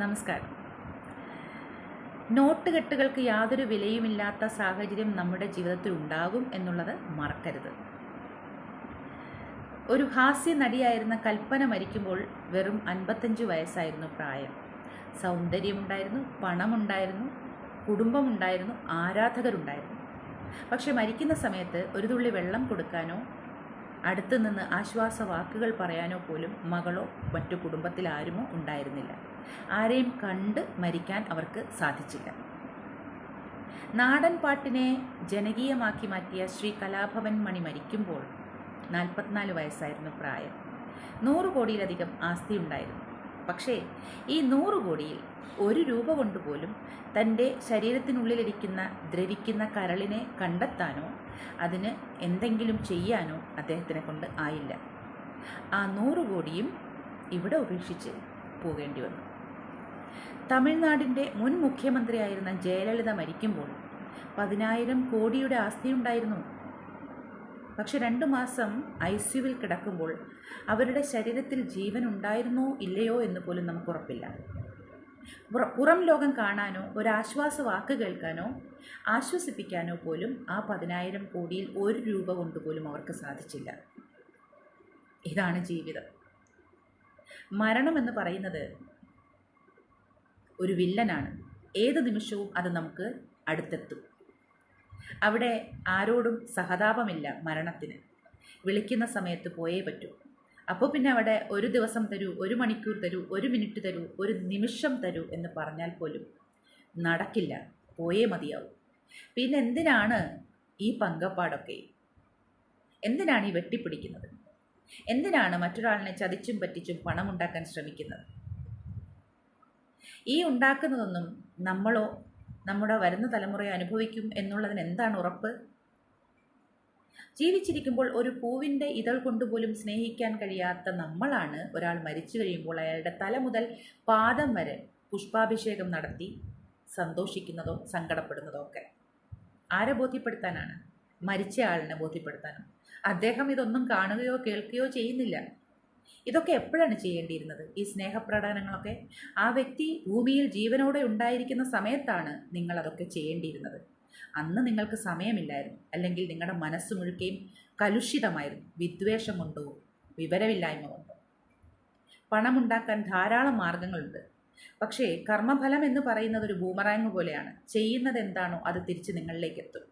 നമസ്കാരം. നോട്ടുകെട്ടുകൾക്ക് യാതൊരു വിലയുമില്ലാത്ത സാഹചര്യം നമ്മുടെ ജീവിതത്തിൽ ഉണ്ടാകും എന്നുള്ളത് മറക്കരുത്. ഒരു ഹാസ്യ നടിയായിരുന്ന കൽപ്പന മരിക്കുമ്പോൾ വെറും 55 വയസ്സായിരുന്നു പ്രായം. സൗന്ദര്യമുണ്ടായിരുന്നു, പണമുണ്ടായിരുന്നു, കുടുംബമുണ്ടായിരുന്നു, ആരാധകരുണ്ടായിരുന്നു. പക്ഷെ മരിക്കുന്ന സമയത്ത് ഒരു തുള്ളി വെള്ളം കൊടുക്കാനോ അടുത്തു നിന്ന് ആശ്വാസവാക്കുകൾ പറയാനോ പോലും മകളോ മറ്റു കുടുംബത്തിലാരുമോ ഉണ്ടായിരുന്നില്ല. ആരെയും കണ്ട് മരിക്കാൻ അവർക്ക് സാധിച്ചില്ല. നാടൻ പാട്ടിനെ ജനകീയമാക്കി മാറ്റിയ ശ്രീ കലാഭവൻ മണി മരിക്കുമ്പോൾ 44 വയസ്സായിരുന്നു പ്രായം. 100 കോടിയിലധികം ആസ്തിയുണ്ടായിരുന്നു. പക്ഷേ ഈ 100 കോടിയിൽ 1 രൂപ കൊണ്ടുപോലും തൻ്റെ ശരീരത്തിനുള്ളിലിരിക്കുന്ന ദ്രവിക്കുന്ന കരളിനെ കണ്ടെത്താനോ അതിന് എന്തെങ്കിലും ചെയ്യാനോ അദ്ദേഹത്തിനെ കൊണ്ട് ആയില്ല. ആ 100 കോടിയും ഇവിടെ ഉപേക്ഷിച്ച് പോകേണ്ടി വന്നു. തമിഴ്നാടിൻ്റെ മുൻ മുഖ്യമന്ത്രിയായിരുന്ന ജയലളിത മരിക്കുമ്പോൾ 10,000 കോടിയുടെ ആസ്തിയുണ്ടായിരുന്നു. പക്ഷെ 2 മാസം ICUവിൽ കിടക്കുമ്പോൾ അവരുടെ ശരീരത്തിൽ ജീവൻ ഉണ്ടായിരുന്നോ ഇല്ലയോ എന്ന് പോലും നമുക്ക് ഉറപ്പില്ല. പുറം ലോകം കാണാനോ ഒരാശ്വാസ വാക്ക് കേൾക്കാനോ ആശ്വസിപ്പിക്കാനോ പോലും ആ 10,000 കോടിയിൽ 1 രൂപ കൊണ്ടുപോലും അവർക്ക് സാധിച്ചില്ല. ഇതാണ് ജീവിതം. മരണമെന്ന് പറയുന്നത് ഒരു വില്ലനാണ്. ഏത് നിമിഷവും അത് നമുക്ക് അടുത്തെത്തും. അവിടെ ആരോടും സഹതാപമില്ല. മരണത്തിന് വിളിക്കുന്ന സമയത്ത് പോയേ പറ്റൂ. അപ്പോൾ പിന്നെ അവിടെ 1 ദിവസം തരൂ, 1 മണിക്കൂർ തരൂ, 1 മിനിറ്റ് തരൂ, 1 നിമിഷം തരൂ എന്ന് പറഞ്ഞാൽ പോലും നടക്കില്ല. പോയേ മതിയാവും. പിന്നെ എന്തിനാണ് ഈ പങ്കപ്പാടൊക്കെ? എന്തിനാണ് ഈ വെട്ടിപ്പിടിക്കുന്നത്? എന്തിനാണ് മറ്റൊരാളിനെ ചതിച്ചും പറ്റിച്ചും പണമുണ്ടാക്കാൻ ശ്രമിക്കുന്നത്? ഈ ഉണ്ടാക്കുന്നതൊന്നും നമ്മളോ നമ്മുടെ വരുന്ന തലമുറയെ അനുഭവിക്കും എന്നുള്ളതിന് എന്താണ് ഉറപ്പ്? ജീവിച്ചിരിക്കുമ്പോൾ ഒരു പൂവിൻ്റെ ഇതൾ കൊണ്ടുപോലും സ്നേഹിക്കാൻ കഴിയാത്ത നമ്മളാണ് ഒരാൾ മരിച്ചു കഴിയുമ്പോൾ അയാളുടെ തല മുതൽ പാദം വരെ പുഷ്പാഭിഷേകം നടത്തി സന്തോഷിക്കുന്നതോ സങ്കടപ്പെടുന്നതോ ഒക്കെ. ആരെ ബോധ്യപ്പെടുത്താനാണ്? മരിച്ച ആളിനെ ബോധ്യപ്പെടുത്താനോ? അദ്ദേഹം ഇതൊന്നും കാണുകയോ കേൾക്കുകയോ ചെയ്യുന്നില്ല. ഇതൊക്കെ എപ്പോഴാണ് ചെയ്യേണ്ടിയിരുന്നത്? ഈ സ്നേഹപ്രകടനങ്ങളൊക്കെ ആ വ്യക്തി ഭൂമിയിൽ ജീവനോടെ ഉണ്ടായിരിക്കുന്ന സമയത്താണ് നിങ്ങളതൊക്കെ ചെയ്യേണ്ടിയിരുന്നത്. അന്ന് നിങ്ങൾക്ക് സമയമില്ലായിരുന്നു. അല്ലെങ്കിൽ നിങ്ങളുടെ മനസ്സ് മുഴുക്കയും കലുഷിതമായിരുന്നു. വിദ്വേഷം കൊണ്ടോ വിവരമില്ലായ്മ കൊണ്ടോ. പണമുണ്ടാക്കാൻ ധാരാളം മാർഗങ്ങളുണ്ട്. പക്ഷേ കർമ്മഫലം എന്ന് പറയുന്നത് ഒരു ബൂമറാങ് പോലെയാണ്. ചെയ്യുന്നത് എന്താണോ അത് തിരിച്ച് നിങ്ങളിലേക്ക് എത്തും.